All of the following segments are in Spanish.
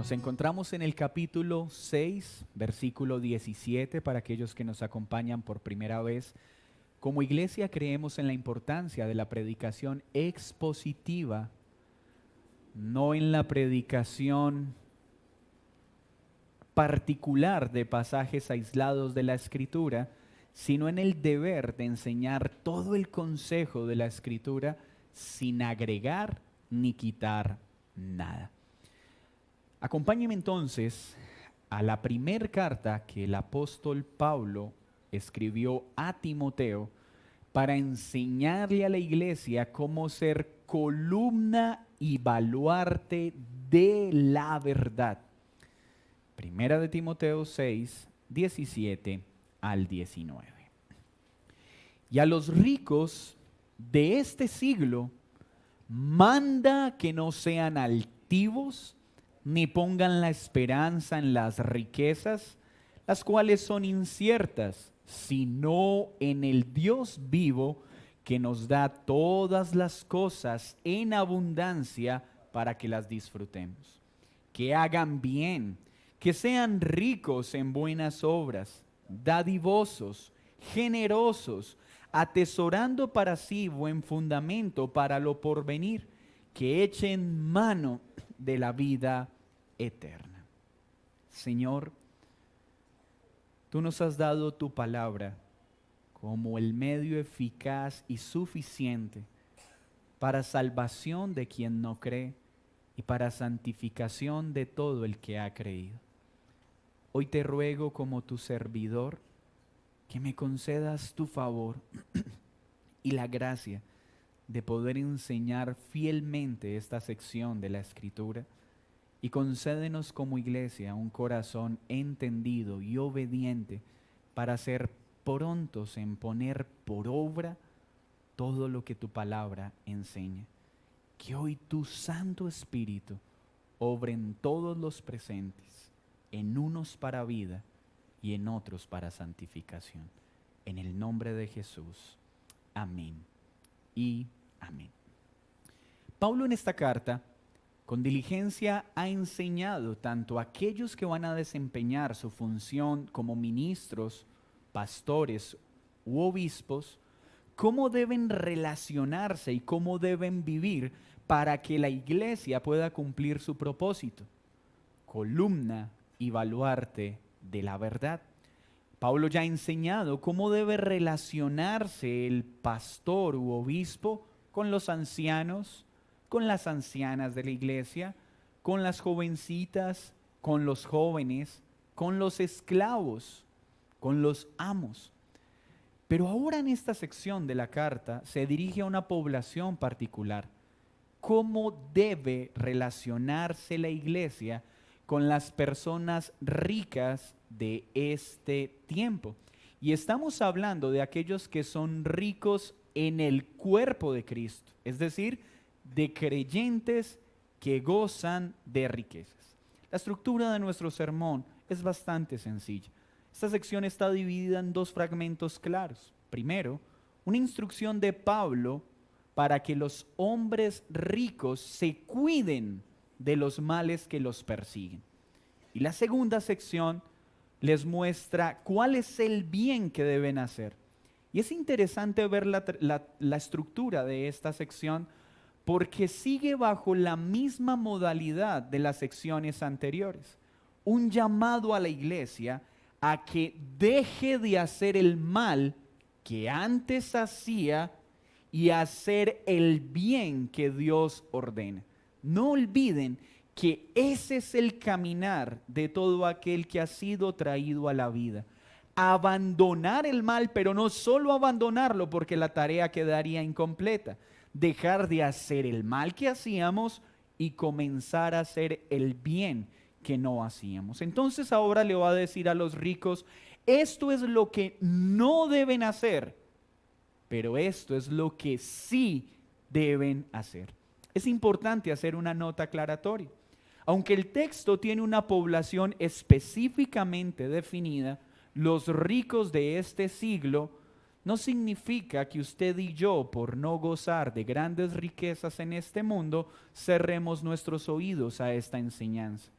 Nos encontramos en el capítulo 6, versículo 17, para aquellos que nos acompañan por primera vez. Como iglesia creemos en la importancia de la predicación expositiva, no en la predicación particular de pasajes aislados de la Escritura, sino en el deber de enseñar todo el consejo de la Escritura sin agregar ni quitar nada. Acompáñeme entonces a la primera carta que el apóstol Pablo escribió a Timoteo para enseñarle a la iglesia cómo ser columna y baluarte de la verdad. Primera de Timoteo 6, 17 al 19. Y a los ricos de este siglo manda que no sean altivos, ni pongan la esperanza en las riquezas, las cuales son inciertas, sino en el Dios vivo, que nos da todas las cosas en abundancia para que las disfrutemos. Que hagan bien, que sean ricos en buenas obras, dadivosos, generosos, atesorando para sí buen fundamento para lo porvenir, que echen mano de la vida eterna. Señor, tú nos has dado tu palabra como el medio eficaz y suficiente para salvación de quien no cree y para santificación de todo el que ha creído. Hoy te ruego como tu servidor que me concedas tu favor y la gracia de poder enseñar fielmente esta sección de la Escritura, y concédenos como iglesia un corazón entendido y obediente para ser prontos en poner por obra todo lo que tu palabra enseña. Que hoy tu Santo Espíritu obre en todos los presentes, en unos para vida y en otros para santificación. En el nombre de Jesús. Amén y amén. Pablo en esta carta con diligencia ha enseñado tanto a aquellos que van a desempeñar su función como ministros, pastores u obispos, cómo deben relacionarse y cómo deben vivir para que la iglesia pueda cumplir su propósito, columna y baluarte de la verdad. Pablo ya ha enseñado cómo debe relacionarse el pastor u obispo con los ancianos, con las ancianas de la iglesia, con las jovencitas, con los jóvenes, con los esclavos, con los amos. Pero ahora en esta sección de la carta se dirige a una población particular. ¿Cómo debe relacionarse la iglesia con las personas ricas de este tiempo? Y estamos hablando de aquellos que son ricos en el cuerpo de Cristo, es decir, de creyentes que gozan de riquezas. La estructura de nuestro sermón es bastante sencilla. Esta sección está dividida en dos fragmentos claros. Primero, una instrucción de Pablo para que los hombres ricos se cuiden de los males que los persiguen. Y la segunda sección les muestra cuál es el bien que deben hacer. Y es interesante ver la estructura de esta sección, porque sigue bajo la misma modalidad de las secciones anteriores. Un llamado a la iglesia a que deje de hacer el mal que antes hacía y hacer el bien que Dios ordena. No olviden que ese es el caminar de todo aquel que ha sido traído a la vida. Abandonar el mal, pero no solo abandonarlo porque la tarea quedaría incompleta. Dejar de hacer el mal que hacíamos y comenzar a hacer el bien que no hacíamos. Entonces ahora le va a decir a los ricos, esto es lo que no deben hacer, pero esto es lo que sí deben hacer. Es importante hacer una nota aclaratoria. Aunque el texto tiene una población específicamente definida, los ricos de este siglo no significa que usted y yo, por no gozar de grandes riquezas en este mundo, cerremos nuestros oídos a esta enseñanza.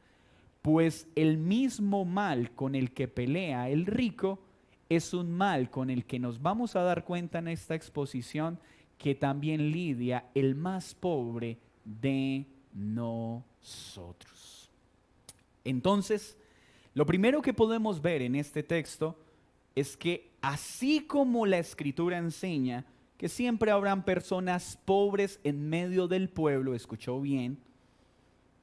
pues el mismo mal con el que pelea el rico es un mal con el que nos vamos a dar cuenta en esta exposición que también lidia el más pobre de nosotros. Entonces, lo primero que podemos ver en este texto es que así como la Escritura enseña que siempre habrán personas pobres en medio del pueblo, escuchó bien,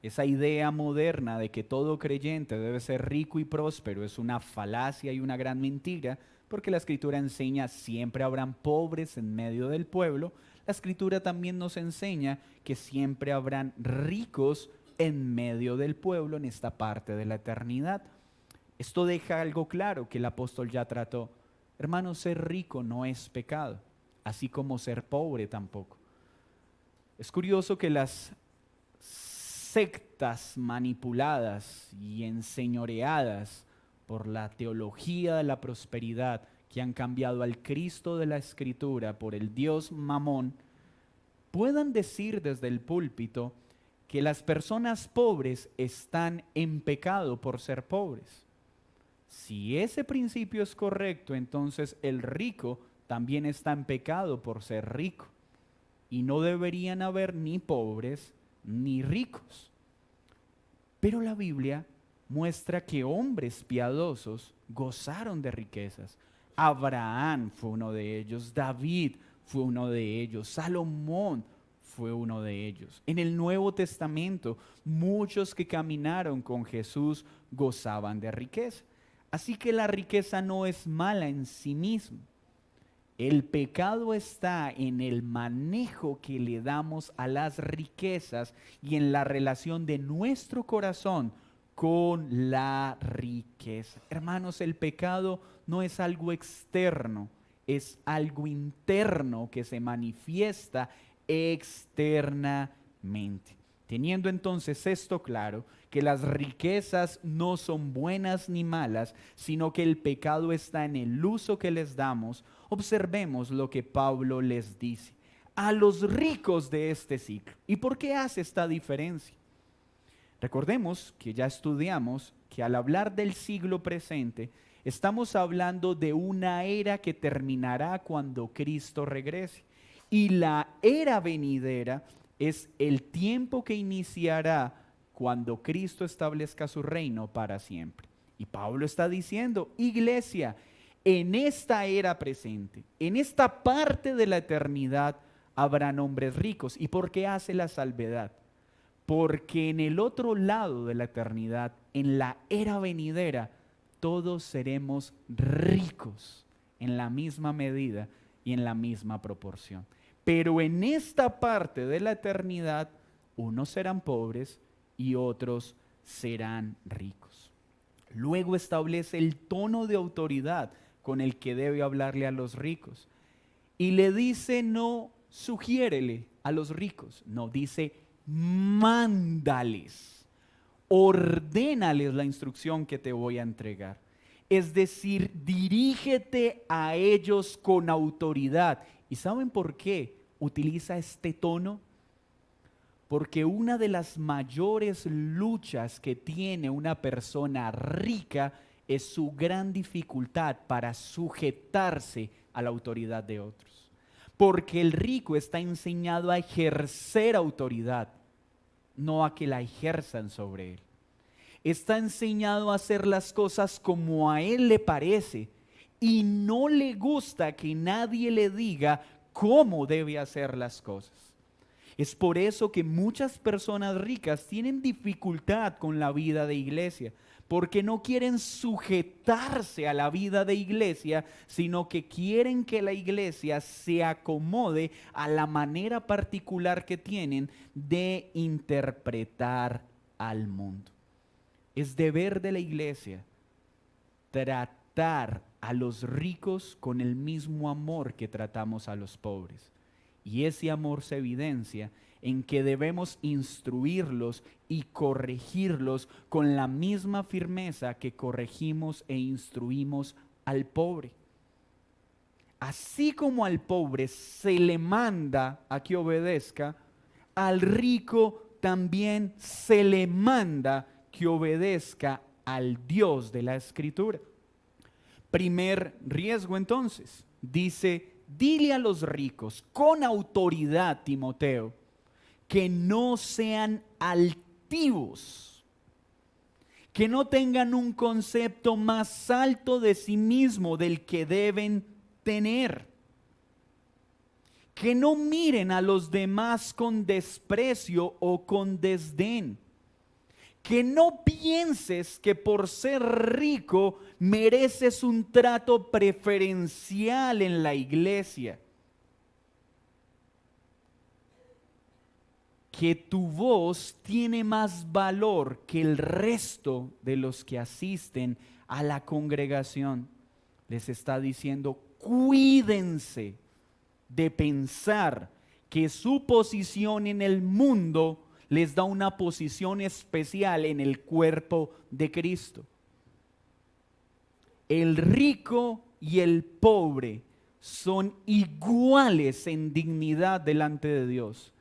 esa idea moderna de que todo creyente debe ser rico y próspero es una falacia y una gran mentira, porque la Escritura enseña siempre habrán pobres en medio del pueblo. La Escritura también nos enseña que siempre habrán ricos en medio del pueblo en esta parte de la eternidad. Esto deja algo claro que el apóstol ya trató. Hermanos, ser rico no es pecado, así como ser pobre tampoco. Es curioso que las sectas manipuladas y enseñoreadas por la teología de la prosperidad, que han cambiado al Cristo de la Escritura por el Dios Mamón, puedan decir desde el púlpito que las personas pobres están en pecado por ser pobres. Si ese principio es correcto, entonces el rico también está en pecado por ser rico. Y no deberían haber ni pobres ni ricos. Pero la Biblia muestra que hombres piadosos gozaron de riquezas. Abraham fue uno de ellos, David fue uno de ellos, Salomón fue uno de ellos. En el Nuevo Testamento, muchos que caminaron con Jesús gozaban de riqueza. Así que la riqueza no es mala en sí misma. El pecado está en el manejo que le damos a las riquezas y en la relación de nuestro corazón con la riqueza. Hermanos, el pecado no es algo externo, es algo interno que se manifiesta externamente. Teniendo entonces esto claro, que las riquezas no son buenas ni malas, sino que el pecado está en el uso que les damos, observemos lo que Pablo les dice a los ricos de este ciclo. ¿Y por qué hace esta diferencia? Recordemos que ya estudiamos que al hablar del siglo presente, estamos hablando de una era que terminará cuando Cristo regrese. Y la era venidera es el tiempo que iniciará cuando Cristo establezca su reino para siempre. Y Pablo está diciendo, iglesia, en esta era presente, en esta parte de la eternidad, habrán hombres ricos. ¿Y por qué hace la salvedad? Porque en el otro lado de la eternidad, en la era venidera, todos seremos ricos en la misma medida y en la misma proporción. Pero en esta parte de la eternidad, unos serán pobres y otros serán ricos. Luego establece el tono de autoridad con el que debe hablarle a los ricos. Y le dice, no sugiérele a los ricos, no, dice, mándales, ordénales la instrucción que te voy a entregar. Es decir, dirígete a ellos con autoridad. ¿Y saben por qué utiliza este tono? Porque una de las mayores luchas que tiene una persona rica es su gran dificultad para sujetarse a la autoridad de otros. Porque el rico está enseñado a ejercer autoridad, no a que la ejerzan sobre él. Está enseñado a hacer las cosas como a él le parece y no le gusta que nadie le diga cómo debe hacer las cosas. Es por eso que muchas personas ricas tienen dificultad con la vida de iglesia, porque no quieren sujetarse a la vida de iglesia, sino que quieren que la iglesia se acomode a la manera particular que tienen de interpretar al mundo. Es deber de la iglesia tratar a los ricos con el mismo amor que tratamos a los pobres. Y ese amor se evidencia en que debemos instruirlos y corregirlos con la misma firmeza que corregimos e instruimos al pobre. Así como al pobre se le manda a que obedezca, al rico también se le manda que obedezca al Dios de la Escritura. Primer riesgo entonces, dice, dile a los ricos con autoridad, Timoteo, que no sean altivos, que no tengan un concepto más alto de sí mismo del que deben tener, que no miren a los demás con desprecio o con desdén, que no pienses que por ser rico mereces un trato preferencial en la iglesia, que tu voz tiene más valor que el resto de los que asisten a la congregación. Les está diciendo, cuídense de pensar que su posición en el mundo les da una posición especial en el cuerpo de Cristo. El rico y el pobre son iguales en dignidad delante de Dios,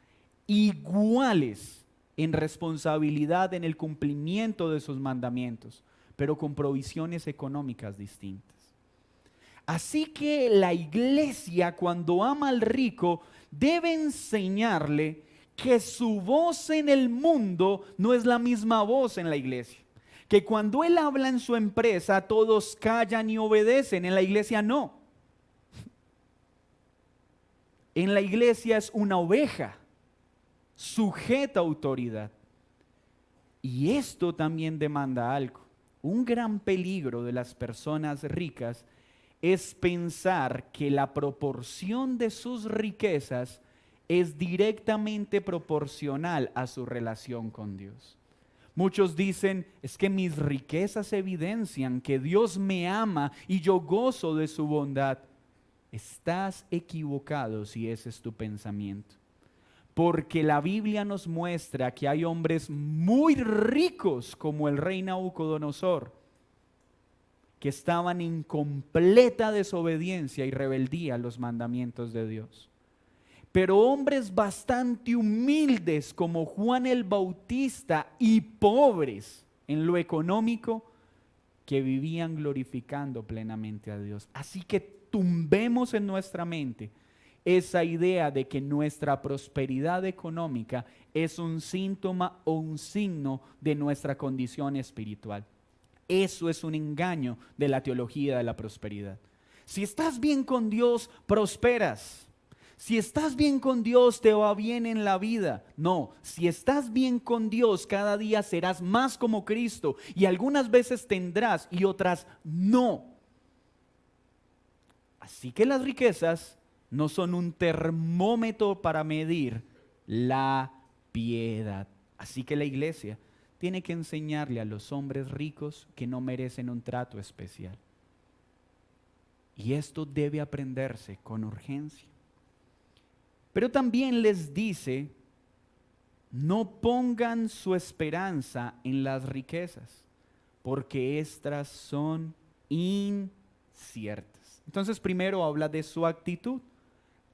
iguales en responsabilidad en el cumplimiento de sus mandamientos, pero con provisiones económicas distintas. Así que la iglesia, cuando ama al rico, debe enseñarle que su voz en el mundo no es la misma voz en la iglesia. Que cuando él habla en su empresa, todos callan y obedecen. En la iglesia no. En la iglesia es una oveja, sujeta a autoridad. Y esto también demanda algo. Un gran peligro de las personas ricas es pensar que la proporción de sus riquezas es directamente proporcional a su relación con Dios. Muchos dicen, es que mis riquezas evidencian que Dios me ama y yo gozo de su bondad. Estás equivocado si ese es tu pensamiento. Porque la Biblia nos muestra que hay hombres muy ricos como el rey Nabucodonosor, que estaban en completa desobediencia y rebeldía a los mandamientos de Dios. Pero hombres bastante humildes como Juan el Bautista y pobres en lo económico, que vivían glorificando plenamente a Dios. Así que tumbemos en nuestra mente esa idea de que nuestra prosperidad económica es un síntoma o un signo de nuestra condición espiritual. Eso es un engaño de la teología de la prosperidad. Si estás bien con Dios, prosperas. Si estás bien con Dios, te va bien en la vida. No, si estás bien con Dios, cada día serás más como Cristo y algunas veces tendrás y otras no. Así que las riquezas no son un termómetro para medir la piedad. Así que la iglesia tiene que enseñarle a los hombres ricos que no merecen un trato especial. Y esto debe aprenderse con urgencia. Pero también les dice, no pongan su esperanza en las riquezas, porque estas son inciertas. Entonces primero habla de su actitud.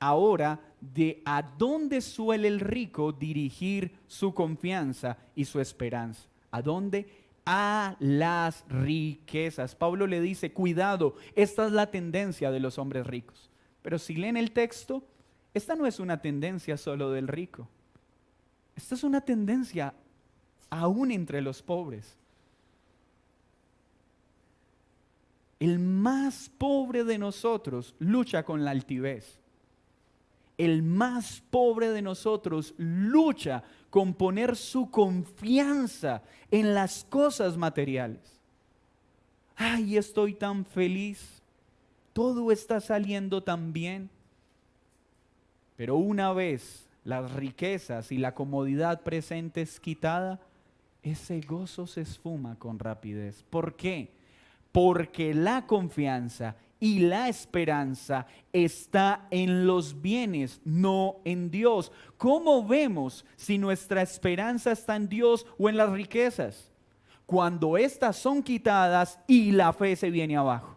Ahora de a dónde suele el rico dirigir su confianza y su esperanza. ¿A dónde? A las riquezas. Pablo le dice, cuidado, esta es la tendencia de los hombres ricos. Pero si leen el texto, esta no es una tendencia solo del rico. Esta es una tendencia aún entre los pobres. El más pobre de nosotros lucha con la altivez. El más pobre de nosotros lucha con poner su confianza en las cosas materiales. Ay, estoy tan feliz. Todo está saliendo tan bien. Pero una vez las riquezas y la comodidad presente es quitada, ese gozo se esfuma con rapidez. ¿Por qué? Porque la confianza y la esperanza está en los bienes, no en Dios. ¿Cómo vemos si nuestra esperanza está en Dios o en las riquezas? Cuando estas son quitadas y la fe se viene abajo.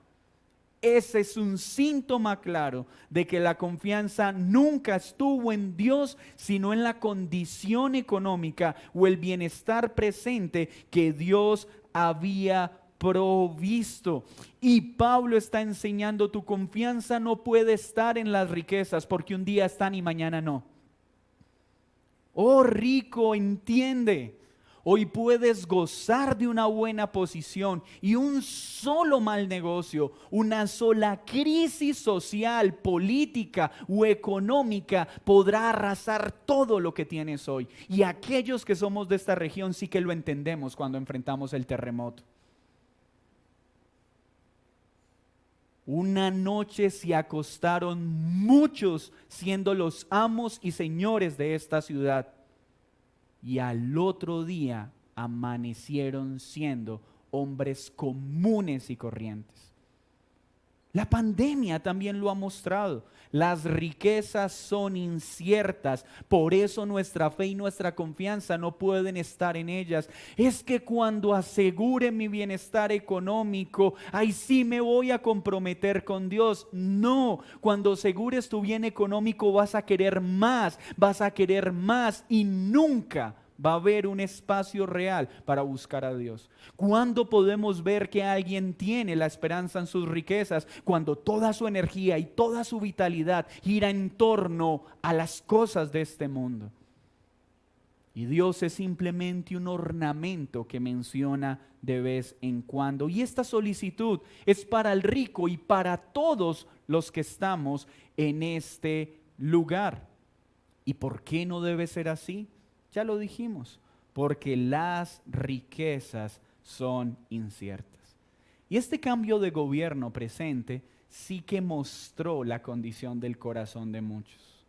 ese es un síntoma claro de que la confianza nunca estuvo en Dios, sino en la condición económica o el bienestar presente que Dios había provisto. Y Pablo está enseñando: tu confianza no puede estar en las riquezas, porque un día están y mañana no. Oh rico, entiende. Hoy puedes gozar de una buena posición y un solo mal negocio, una sola crisis social, política o económica podrá arrasar todo lo que tienes hoy. Y aquellos que somos de esta región sí que lo entendemos cuando enfrentamos el terremoto. Una noche se acostaron muchos siendo los amos y señores de esta ciudad. Y al otro día amanecieron siendo hombres comunes y corrientes. La pandemia también lo ha mostrado. Las riquezas son inciertas, por eso nuestra fe y nuestra confianza no pueden estar en ellas. Es que cuando asegure mi bienestar económico, ahí sí me voy a comprometer con Dios. No, cuando asegures tu bien económico vas a querer más y nunca va a haber un espacio real para buscar a Dios. ¿Cuándo podemos ver que alguien tiene la esperanza en sus riquezas? Cuando toda su energía y toda su vitalidad gira en torno a las cosas de este mundo. Y Dios es simplemente un ornamento que menciona de vez en cuando. Y esta solicitud es para el rico y para todos los que estamos en este lugar. ¿Y por qué no debe ser así? Ya lo dijimos, porque las riquezas son inciertas. Y este cambio de gobierno presente sí que mostró la condición del corazón de muchos.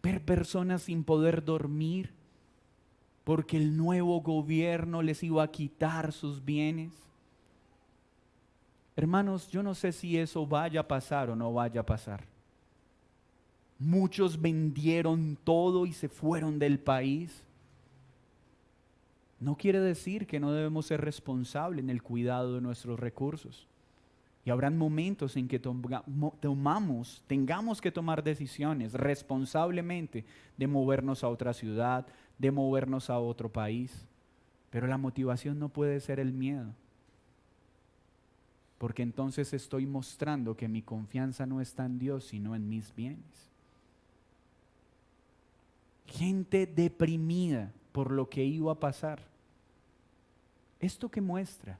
Ver personas sin poder dormir porque el nuevo gobierno les iba a quitar sus bienes. Hermanos, yo no sé si eso vaya a pasar o no vaya a pasar. Muchos vendieron todo y se fueron del país. No quiere decir que no debemos ser responsables en el cuidado de nuestros recursos. Y habrán momentos en que tengamos que tomar decisiones responsablemente de movernos a otra ciudad, de movernos a otro país. Pero la motivación no puede ser el miedo. Porque entonces estoy mostrando que mi confianza no está en Dios, sino en mis bienes. Gente deprimida por lo que iba a pasar. ¿Esto qué muestra?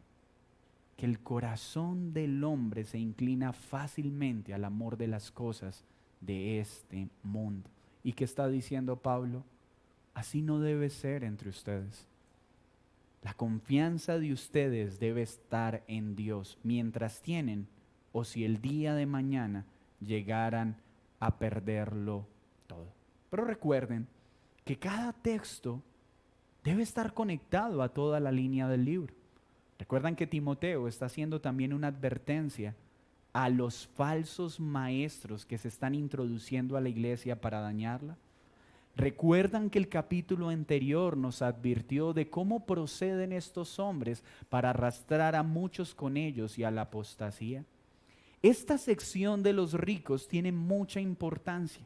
Que el corazón del hombre se inclina fácilmente al amor de las cosas de este mundo. ¿Y qué está diciendo Pablo? Así no debe ser entre ustedes. La confianza de ustedes debe estar en Dios mientras tienen, o si el día de mañana llegaran a perderlo todo. Pero recuerden que cada texto debe estar conectado a toda la línea del libro. Recuerdan que Timoteo está haciendo también una advertencia a los falsos maestros que se están introduciendo a la iglesia para dañarla. Recuerdan que el capítulo anterior nos advirtió de cómo proceden estos hombres para arrastrar a muchos con ellos y a la apostasía. Esta sección de los ricos tiene mucha importancia,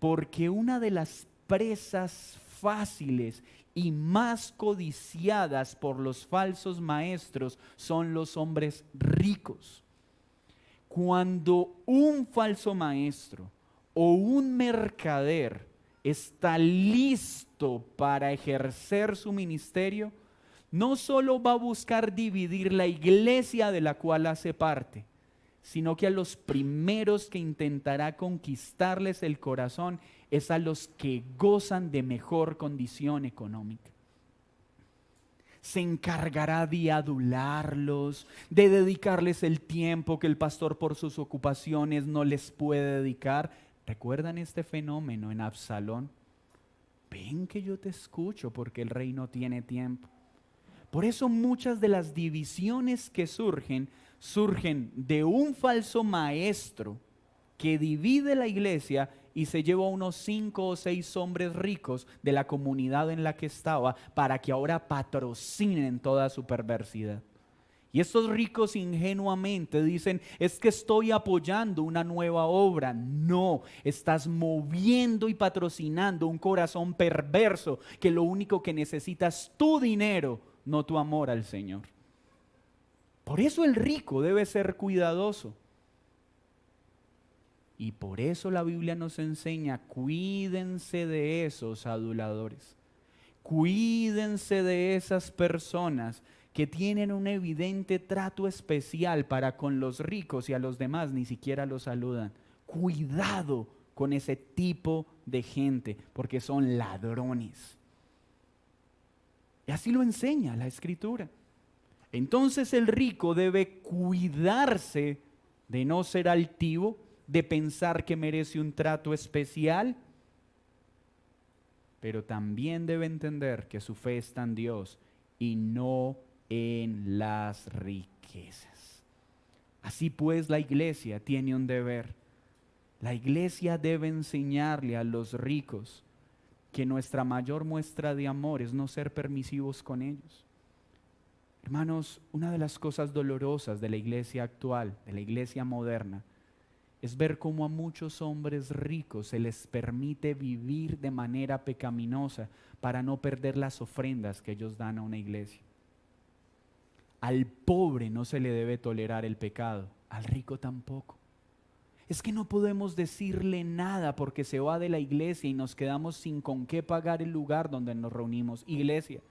porque una de las presas fáciles y más codiciadas por los falsos maestros son los hombres ricos. Cuando un falso maestro o un mercader está listo para ejercer su ministerio, no solo va a buscar dividir la iglesia de la cual hace parte, sino que a los primeros que intentará conquistarles el corazón es a los que gozan de mejor condición económica. Se encargará de adularlos, de dedicarles el tiempo que el pastor por sus ocupaciones no les puede dedicar. ¿Recuerdan este fenómeno en Absalón? Ven que yo te escucho porque el rey no tiene tiempo. Por eso muchas de las divisiones que surgen de un falso maestro que divide la iglesia y se lleva a unos 5 o 6 hombres ricos de la comunidad en la que estaba para que ahora patrocinen toda su perversidad. Y estos ricos ingenuamente dicen, es que estoy apoyando una nueva obra. No, estás moviendo y patrocinando un corazón perverso que lo único que necesita es tu dinero, no tu amor al Señor. Por eso el rico debe ser cuidadoso. Y por eso la Biblia nos enseña, cuídense de esos aduladores. Cuídense de esas personas que tienen un evidente trato especial para con los ricos y a los demás ni siquiera los saludan. Cuidado con ese tipo de gente, porque son ladrones. Y así lo enseña la Escritura. Entonces el rico debe cuidarse de no ser altivo, de pensar que merece un trato especial, pero también debe entender que su fe está en Dios y no en las riquezas. Así pues, la iglesia tiene un deber. La iglesia debe enseñarle a los ricos que nuestra mayor muestra de amor es no ser permisivos con ellos. Hermanos, una de las cosas dolorosas de la iglesia actual, de la iglesia moderna, es ver cómo a muchos hombres ricos se les permite vivir de manera pecaminosa para no perder las ofrendas que ellos dan a una iglesia. Al pobre no se le debe tolerar el pecado, al rico tampoco. Es que no podemos decirle nada porque se va de la iglesia y nos quedamos sin con qué pagar el lugar donde nos reunimos. Iglesia,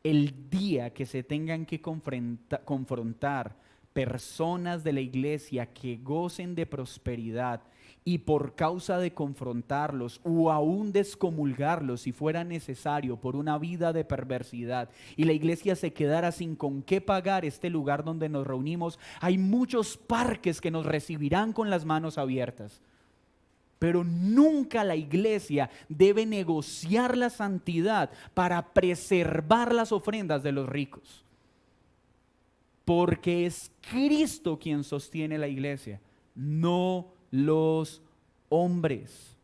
el día que se tengan que confrontar personas de la iglesia que gocen de prosperidad y por causa de confrontarlos o aún descomulgarlos si fuera necesario por una vida de perversidad y la iglesia se quedara sin con qué pagar este lugar donde nos reunimos, hay muchos parques que nos recibirán con las manos abiertas. Pero nunca la iglesia debe negociar la santidad para preservar las ofrendas de los ricos. Porque es Cristo quien sostiene la iglesia, no los hombres.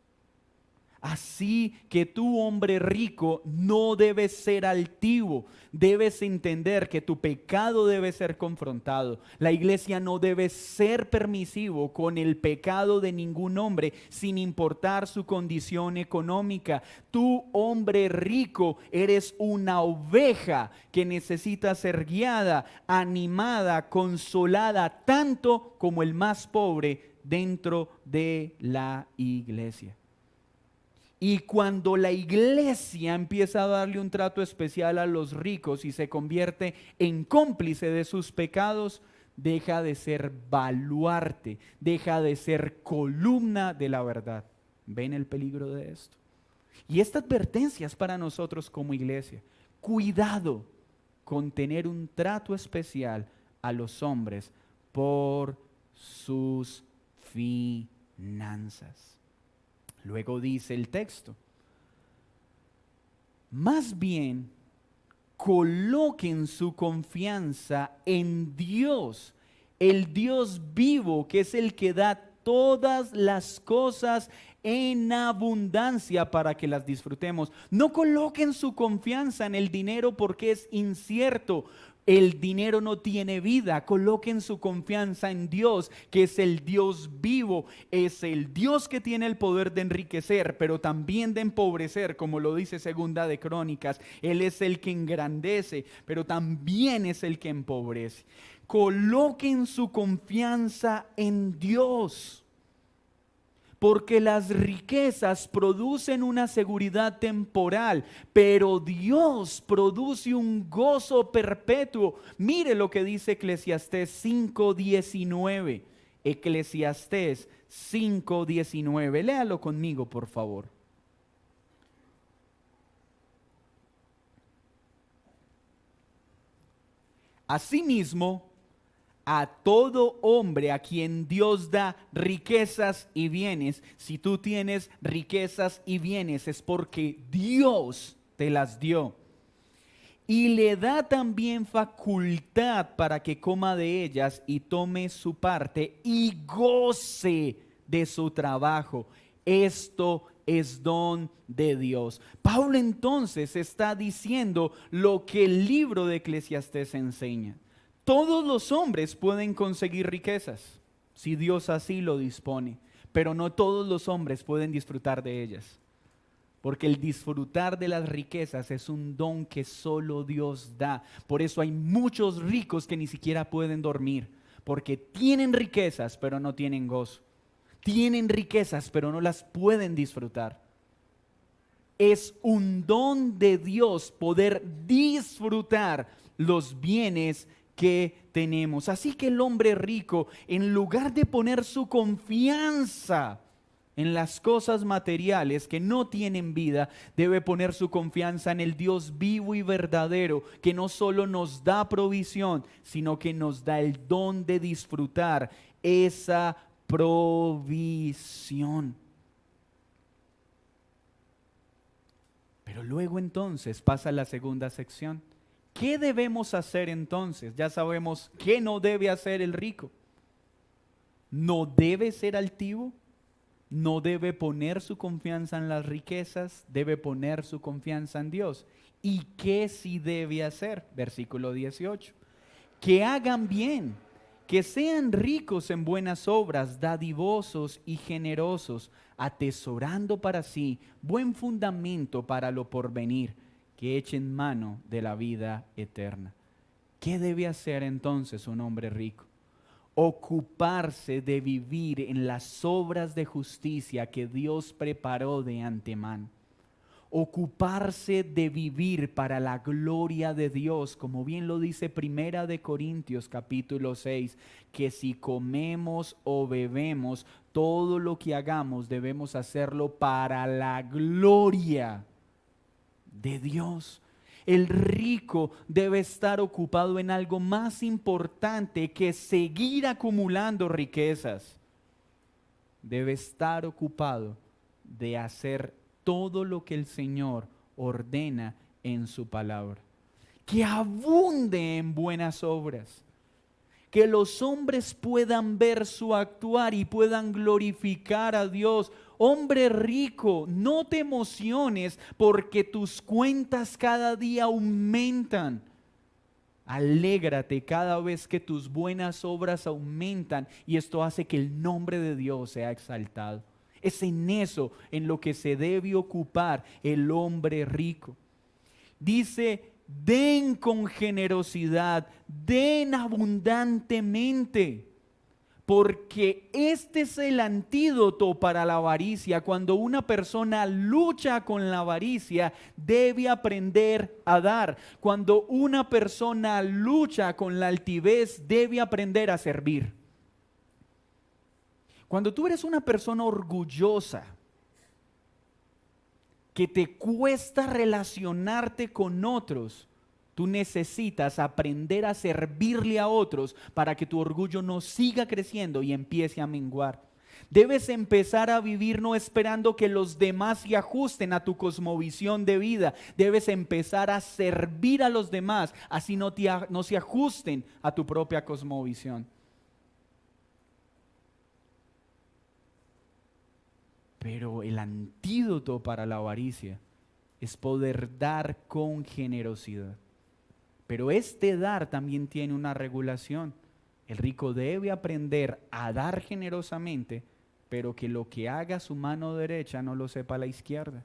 Así que tú, hombre rico, no debes ser altivo, debes entender que tu pecado debe ser confrontado. La iglesia no debe ser permisivo con el pecado de ningún hombre, sin importar su condición económica. Tú, hombre rico, eres una oveja que necesita ser guiada, animada, consolada, tanto como el más pobre dentro de la iglesia. Y cuando la iglesia empieza a darle un trato especial a los ricos y se convierte en cómplice de sus pecados, deja de ser baluarte, deja de ser columna de la verdad. ¿Ven el peligro de esto? Y esta advertencia es para nosotros como iglesia. Cuidado con tener un trato especial a los hombres por sus finanzas. Luego dice el texto, más bien coloquen su confianza en Dios, el Dios vivo, que es el que da todas las cosas en abundancia para que las disfrutemos. No coloquen su confianza en el dinero porque es incierto. El dinero no tiene vida. Coloquen su confianza en Dios, que es el Dios vivo, es el Dios que tiene el poder de enriquecer, pero también de empobrecer, como lo dice Segunda de Crónicas. Él es el que engrandece, pero también es el que empobrece. Coloquen su confianza en Dios. Porque las riquezas producen una seguridad temporal, pero Dios produce un gozo perpetuo. Mire lo que dice Eclesiastés 5:19. Eclesiastés 5:19. Léalo conmigo, por favor. Asimismo, a todo hombre a quien Dios da riquezas y bienes, si tú tienes riquezas y bienes es porque Dios te las dio. Y le da también facultad para que coma de ellas y tome su parte y goce de su trabajo. Esto es don de Dios. Pablo entonces está diciendo lo que el libro de Eclesiastés enseña. Todos los hombres pueden conseguir riquezas, si Dios así lo dispone, pero no todos los hombres pueden disfrutar de ellas. Porque el disfrutar de las riquezas es un don que solo Dios da. Por eso hay muchos ricos que ni siquiera pueden dormir, porque tienen riquezas pero no tienen gozo. Tienen riquezas pero no las pueden disfrutar. Es un don de Dios poder disfrutar los bienes que tenemos. Así que el hombre rico, en lugar de poner su confianza en las cosas materiales que no tienen vida, debe poner su confianza en el Dios vivo y verdadero, que no solo nos da provisión, sino que nos da el don de disfrutar esa provisión. Pero luego entonces pasa la segunda sección. ¿Qué debemos hacer entonces? Ya sabemos qué no debe hacer el rico. No debe ser altivo, no debe poner su confianza en las riquezas, debe poner su confianza en Dios. ¿Y qué sí debe hacer? Versículo 18. Que hagan bien, que sean ricos en buenas obras, dadivosos y generosos, atesorando para sí buen fundamento para lo porvenir, que echen mano de la vida eterna. ¿Qué debe hacer entonces un hombre rico? Ocuparse de vivir en las obras de justicia que Dios preparó de antemano. Ocuparse de vivir para la gloria de Dios, como bien lo dice Primera de Corintios capítulo 6, que si comemos o bebemos, todo lo que hagamos debemos hacerlo para la gloria de Dios. El rico debe estar ocupado en algo más importante que seguir acumulando riquezas. Debe estar ocupado de hacer todo lo que el Señor ordena en su palabra. Que abunde en buenas obras. Que los hombres puedan ver su actuar y puedan glorificar a Dios. Hombre rico, no te emociones porque tus cuentas cada día aumentan. Alégrate cada vez que tus buenas obras aumentan y esto hace que el nombre de Dios sea exaltado. Es en eso en lo que se debe ocupar el hombre rico. Dice: den con generosidad, den abundantemente, porque este es el antídoto para la avaricia. Cuando una persona lucha con la avaricia, debe aprender a dar. Cuando una persona lucha con la altivez, debe aprender a servir. Cuando tú eres una persona orgullosa, que te cuesta relacionarte con otros, tú necesitas aprender a servirle a otros para que tu orgullo no siga creciendo y empiece a menguar. Debes empezar a vivir no esperando que los demás se ajusten a tu cosmovisión de vida. Debes empezar a servir a los demás, así no se ajusten a tu propia cosmovisión. Pero el antídoto para la avaricia es poder dar con generosidad. Pero este dar también tiene una regulación. El rico debe aprender a dar generosamente, pero que lo que haga su mano derecha no lo sepa la izquierda.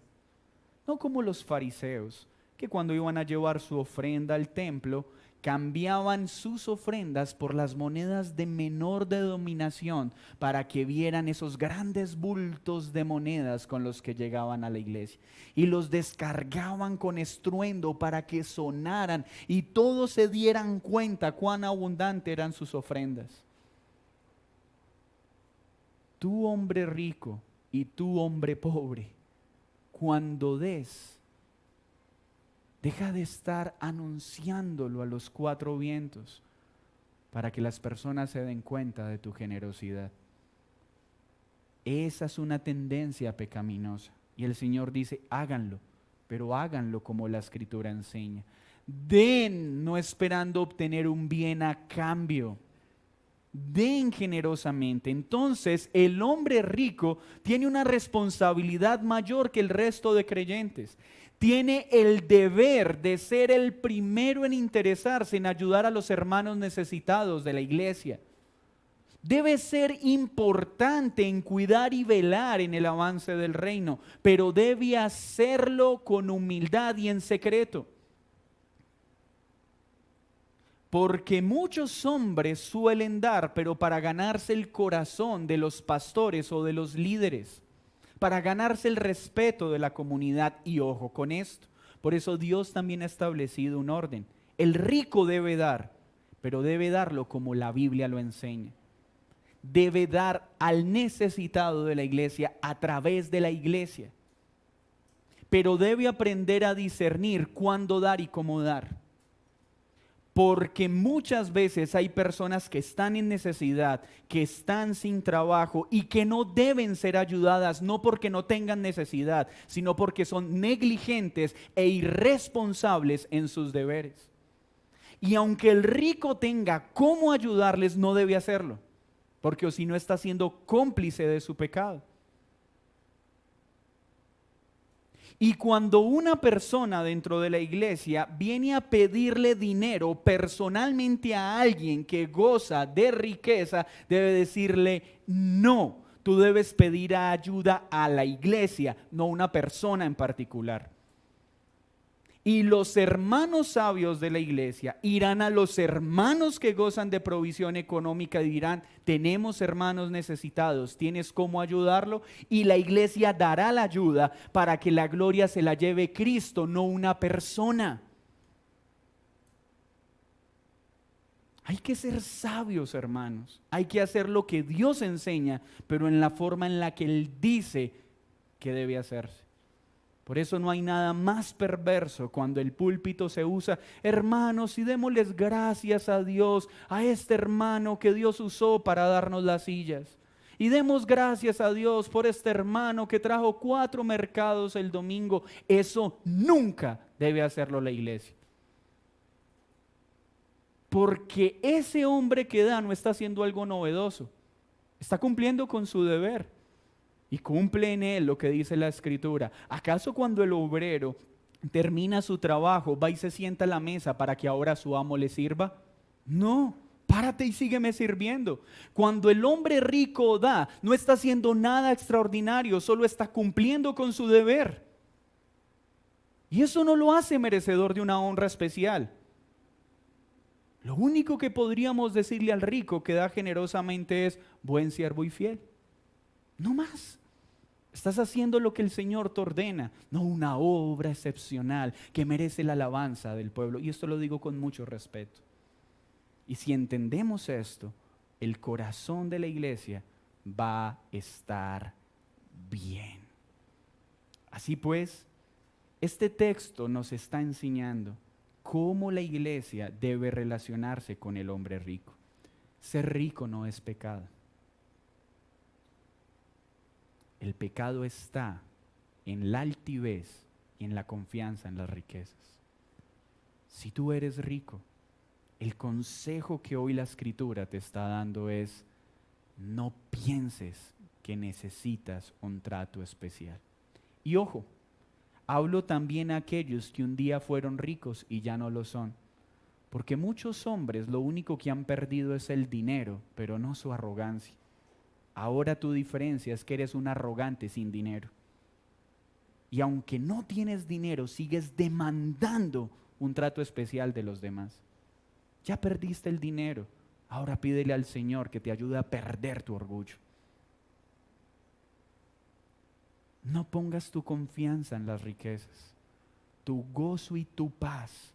No como los fariseos, que cuando iban a llevar su ofrenda al templo, cambiaban sus ofrendas por las monedas de menor denominación para que vieran esos grandes bultos de monedas con los que llegaban a la iglesia. Y los descargaban con estruendo para que sonaran y todos se dieran cuenta cuán abundantes eran sus ofrendas. Tú, hombre rico, y tú, hombre pobre, cuando des, deja de estar anunciándolo a los cuatro vientos para que las personas se den cuenta de tu generosidad. Esa es una tendencia pecaminosa. Y el Señor dice: háganlo, pero háganlo como la Escritura enseña. Den, no esperando obtener un bien a cambio. den generosamente. Entonces, el hombre rico tiene una responsabilidad mayor que el resto de creyentes. Tiene el deber de ser el primero en interesarse en ayudar a los hermanos necesitados de la iglesia. Debe ser importante en cuidar y velar en el avance del reino, pero debe hacerlo con humildad y en secreto. Porque muchos hombres suelen dar, pero para ganarse el corazón de los pastores o de los líderes, para ganarse el respeto de la comunidad. Y ojo con esto, por eso Dios también ha establecido un orden. El rico debe dar, pero debe darlo como la Biblia lo enseña. Debe dar al necesitado de la iglesia a través de la iglesia, pero debe aprender a discernir cuándo dar y cómo dar. Porque muchas veces hay personas que están en necesidad, que están sin trabajo y que no deben ser ayudadas, no porque no tengan necesidad, sino porque son negligentes e irresponsables en sus deberes. Y aunque el rico tenga cómo ayudarles, no debe hacerlo, porque o si no está siendo cómplice de su pecado. Y cuando una persona dentro de la iglesia viene a pedirle dinero personalmente a alguien que goza de riqueza, debe decirle no. Tú debes pedir ayuda a la iglesia, no a una persona en particular. Y los hermanos sabios de la iglesia irán a los hermanos que gozan de provisión económica y dirán: tenemos hermanos necesitados, ¿tienes cómo ayudarlo? Y la iglesia dará la ayuda para que la gloria se la lleve Cristo, no una persona. Hay que ser sabios, hermanos. Hay que hacer lo que Dios enseña, pero en la forma en la que Él dice que debe hacerse. Por eso no hay nada más perverso cuando el púlpito se usa: hermanos, y démosles gracias a Dios, a este hermano que Dios usó para darnos las sillas. Y demos gracias a Dios por este hermano que trajo 4 mercados el domingo. Eso nunca debe hacerlo la iglesia. Porque ese hombre que da no está haciendo algo novedoso, está cumpliendo con su deber. Y cumple en él lo que dice la Escritura. ¿Acaso cuando el obrero termina su trabajo, va y se sienta a la mesa para que ahora su amo le sirva? No, párate y sígueme sirviendo. Cuando el hombre rico da, no está haciendo nada extraordinario, solo está cumpliendo con su deber. Y eso no lo hace merecedor de una honra especial. Lo único que podríamos decirle al rico que da generosamente es: buen siervo y fiel. No más. Estás haciendo lo que el Señor te ordena, no una obra excepcional que merece la alabanza del pueblo. Y esto lo digo con mucho respeto. Y si entendemos esto, el corazón de la iglesia va a estar bien. Así pues, este texto nos está enseñando cómo la iglesia debe relacionarse con el hombre rico. Ser rico no es pecado. El pecado está en la altivez y en la confianza en las riquezas. Si tú eres rico, el consejo que hoy la Escritura te está dando es: no pienses que necesitas un trato especial. Y ojo, hablo también a aquellos que un día fueron ricos y ya no lo son. Porque muchos hombres lo único que han perdido es el dinero, pero no su arrogancia. Ahora tu diferencia es que eres un arrogante sin dinero. Y aunque no tienes dinero, sigues demandando un trato especial de los demás. Ya perdiste el dinero, ahora pídele al Señor que te ayude a perder tu orgullo. No pongas tu confianza en las riquezas. Tu gozo y tu paz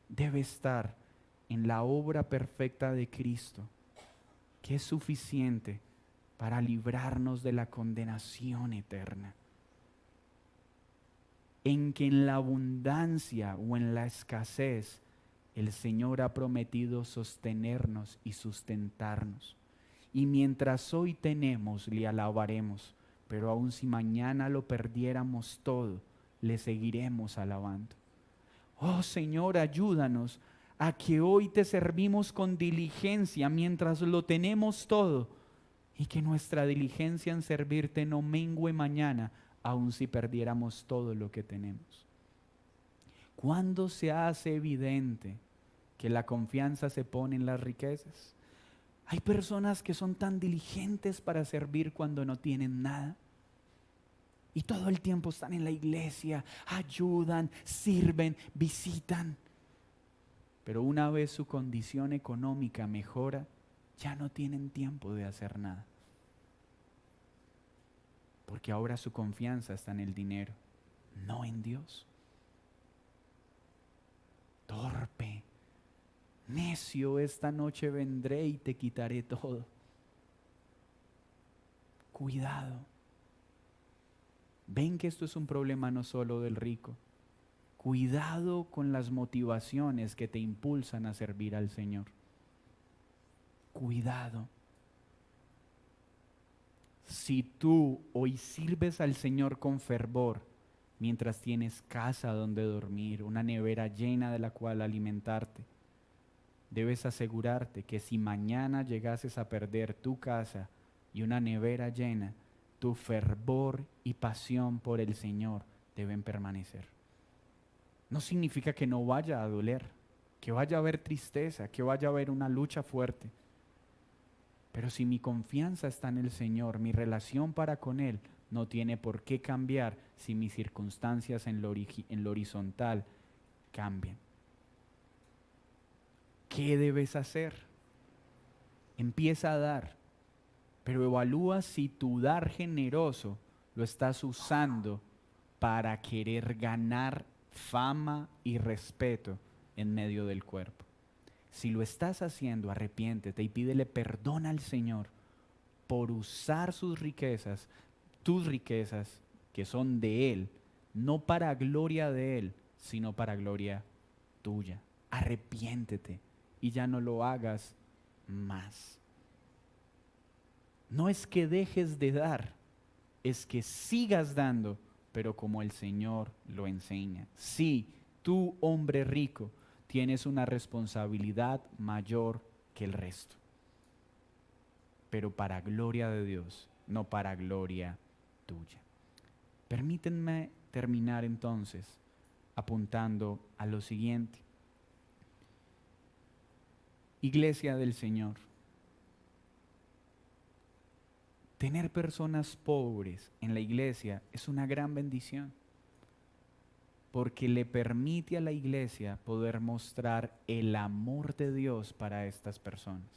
debe estar en la obra perfecta de Cristo, que es suficiente para librarnos de la condenación eterna. En que en la abundancia o en la escasez el Señor ha prometido sostenernos y sustentarnos. Y mientras hoy tenemos, le alabaremos, pero aun si mañana lo perdiéramos todo, le seguiremos alabando. Oh Señor, ayúdanos a que hoy te servimos con diligencia mientras lo tenemos todo, y que nuestra diligencia en servirte no mengüe mañana, aun si perdiéramos todo lo que tenemos. ¿Cuándo se hace evidente que la confianza se pone en las riquezas? Hay personas que son tan diligentes para servir cuando no tienen nada. Y todo el tiempo están en la iglesia, ayudan, sirven, visitan. Pero una vez su condición económica mejora, ya no tienen tiempo de hacer nada. Porque ahora su confianza está en el dinero, no en Dios. Torpe, necio, esta noche vendré y te quitaré todo. Cuidado. Ven que esto es un problema no solo del rico. Cuidado con las motivaciones que te impulsan a servir al Señor. Cuidado. Si tú hoy sirves al Señor con fervor, mientras tienes casa donde dormir, una nevera llena de la cual alimentarte, debes asegurarte que si mañana llegases a perder tu casa y una nevera llena, tu fervor y pasión por el Señor deben permanecer. No significa que no vaya a doler, que vaya a haber tristeza, que vaya a haber una lucha fuerte. Pero si mi confianza está en el Señor, mi relación para con Él no tiene por qué cambiar si mis circunstancias en lo horizontal cambian. ¿Qué debes hacer? Empieza a dar, pero evalúa si tu dar generoso lo estás usando para querer ganar fama y respeto en medio del cuerpo. Si lo estás haciendo, arrepiéntete y pídele perdón al Señor por usar sus riquezas, tus riquezas que son de Él, no para gloria de Él, sino para gloria tuya. Arrepiéntete y ya no lo hagas más. No es que dejes de dar, es que sigas dando, pero como el Señor lo enseña. Sí, tú, hombre rico, tienes una responsabilidad mayor que el resto, pero para gloria de Dios, no para gloria tuya. Permítanme terminar entonces apuntando a lo siguiente. Iglesia del Señor, tener personas pobres en la iglesia es una gran bendición, porque le permite a la iglesia poder mostrar el amor de Dios para estas personas.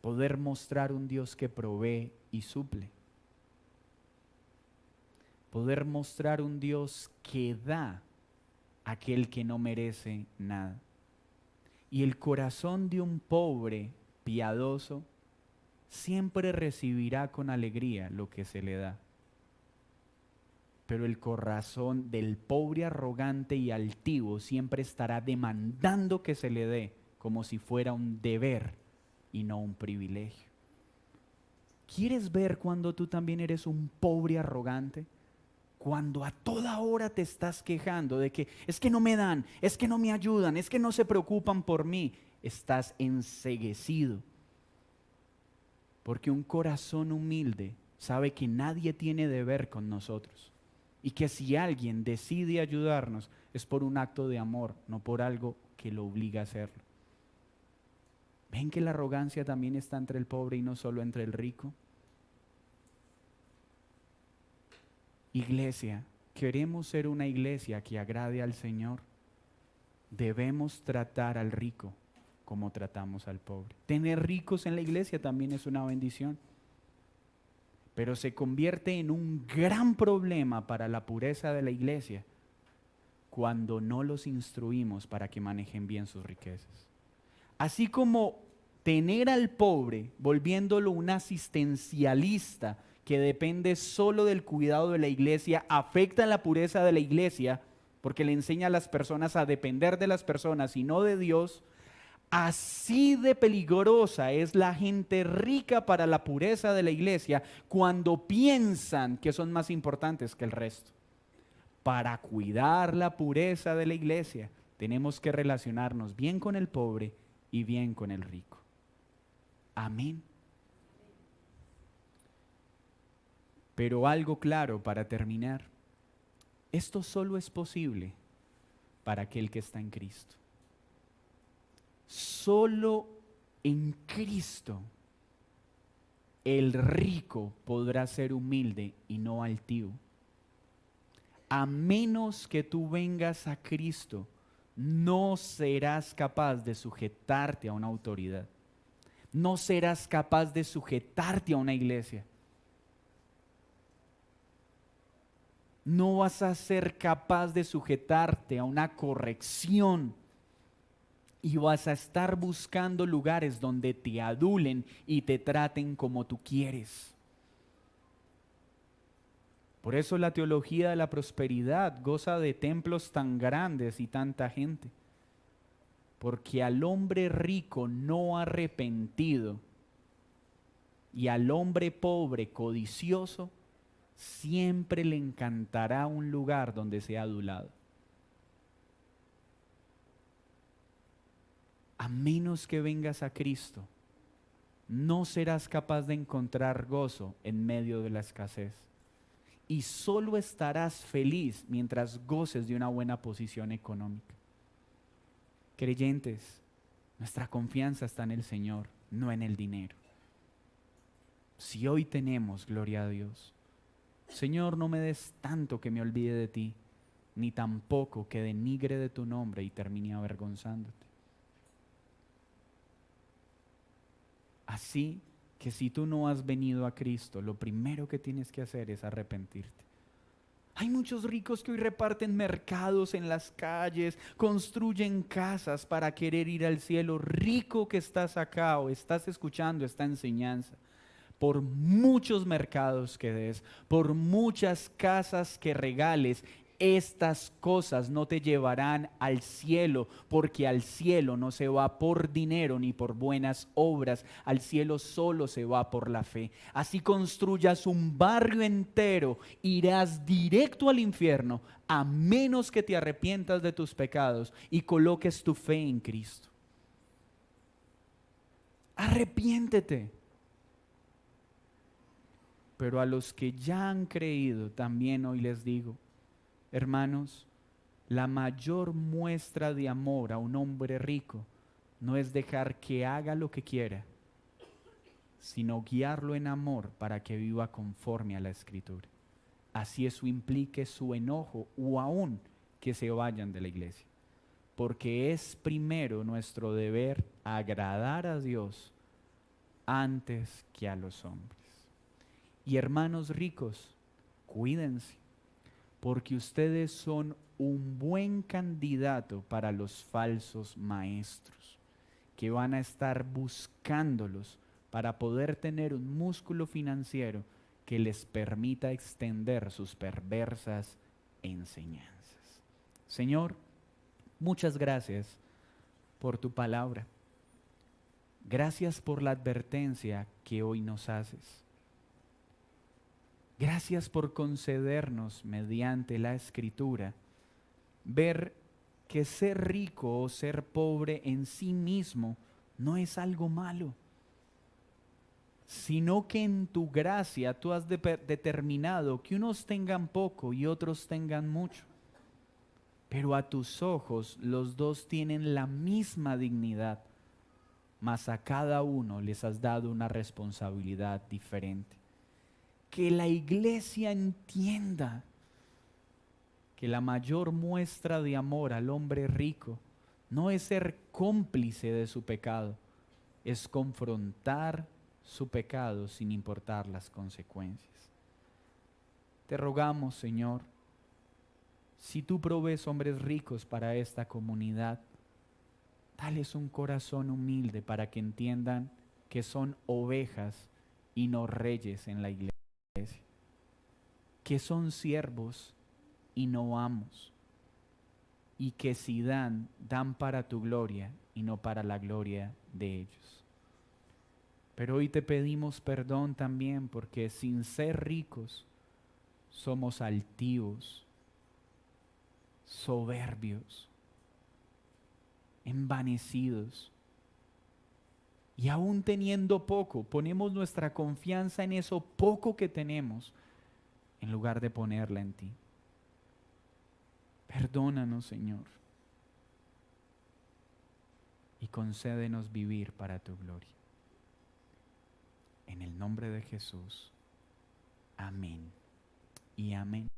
Poder mostrar un Dios que provee y suple. Poder mostrar un Dios que da a aquel que no merece nada. Y el corazón de un pobre piadoso siempre recibirá con alegría lo que se le da. Pero el corazón del pobre arrogante y altivo siempre estará demandando que se le dé como si fuera un deber y no un privilegio. ¿Quieres ver cuando tú también eres un pobre arrogante? Cuando a toda hora te estás quejando de que es que no me dan, es que no me ayudan, es que no se preocupan por mí. Estás enceguecido. Porque un corazón humilde sabe que nadie tiene deber con nosotros. Y que si alguien decide ayudarnos es por un acto de amor, no por algo que lo obliga a hacerlo. ¿Ven que la arrogancia también está entre el pobre y no solo entre el rico? Iglesia, ¿queremos ser una iglesia que agrade al Señor? Debemos tratar al rico como tratamos al pobre. Tener ricos en la iglesia también es una bendición, pero se convierte en un gran problema para la pureza de la iglesia cuando no los instruimos para que manejen bien sus riquezas. Así como tener al pobre, volviéndolo un asistencialista que depende solo del cuidado de la iglesia, afecta la pureza de la iglesia porque le enseña a las personas a depender de las personas y no de Dios. Así de peligrosa es la gente rica para la pureza de la iglesia cuando piensan que son más importantes que el resto. Para cuidar la pureza de la iglesia tenemos que relacionarnos bien con el pobre y bien con el rico. Amén. Pero algo claro para terminar, esto solo es posible para aquel que está en Cristo. Solo en Cristo el rico podrá ser humilde y no altivo. A menos que tú vengas a Cristo, no serás capaz de sujetarte a una autoridad. No serás capaz de sujetarte a una iglesia. No vas a ser capaz de sujetarte a una corrección. Y vas a estar buscando lugares donde te adulen y te traten como tú quieres. Por eso la teología de la prosperidad goza de templos tan grandes y tanta gente. Porque al hombre rico no arrepentido y al hombre pobre codicioso siempre le encantará un lugar donde sea adulado. A menos que vengas a Cristo, no serás capaz de encontrar gozo en medio de la escasez. Y solo estarás feliz mientras goces de una buena posición económica. Creyentes, nuestra confianza está en el Señor, no en el dinero. Si hoy tenemos, gloria a Dios. Señor, no me des tanto que me olvide de ti, ni tampoco que denigre de tu nombre y termine avergonzándote. Así que si tú no has venido a Cristo, lo primero que tienes que hacer es arrepentirte. Hay muchos ricos que hoy reparten mercados en las calles, construyen casas para querer ir al cielo. Rico que estás acá o estás escuchando esta enseñanza. Por muchos mercados que des, por muchas casas que regales, estas cosas no te llevarán al cielo, porque al cielo no se va por dinero ni por buenas obras, al cielo solo se va por la fe. Así construyas un barrio entero, irás directo al infierno, a menos que te arrepientas de tus pecados y coloques tu fe en Cristo. Arrepiéntete. Pero a los que ya han creído, también hoy les digo, hermanos, la mayor muestra de amor a un hombre rico no es dejar que haga lo que quiera, sino guiarlo en amor para que viva conforme a la Escritura. Así eso implique su enojo o aún que se vayan de la iglesia. Porque es primero nuestro deber agradar a Dios antes que a los hombres. Y hermanos ricos, cuídense, porque ustedes son un buen candidato para los falsos maestros, que van a estar buscándolos para poder tener un músculo financiero que les permita extender sus perversas enseñanzas. Señor, muchas gracias por tu palabra. Gracias por la advertencia que hoy nos haces. Gracias por concedernos, mediante la Escritura, ver que ser rico o ser pobre en sí mismo no es algo malo, sino que en tu gracia tú has determinado que unos tengan poco y otros tengan mucho. Pero a tus ojos los dos tienen la misma dignidad, mas a cada uno les has dado una responsabilidad diferente. Que la iglesia entienda que la mayor muestra de amor al hombre rico no es ser cómplice de su pecado, es confrontar su pecado sin importar las consecuencias. Te rogamos, Señor, si tú provees hombres ricos para esta comunidad, dales un corazón humilde para que entiendan que son ovejas y no reyes en la iglesia. Que son siervos y no amos, y que si dan, dan para tu gloria y no para la gloria de ellos. Pero hoy te pedimos perdón también porque sin ser ricos somos altivos, soberbios, envanecidos. Y aún teniendo poco, ponemos nuestra confianza en eso poco que tenemos, en lugar de ponerla en ti. Perdónanos, Señor, y concédenos vivir para tu gloria. En el nombre de Jesús. Amén y amén.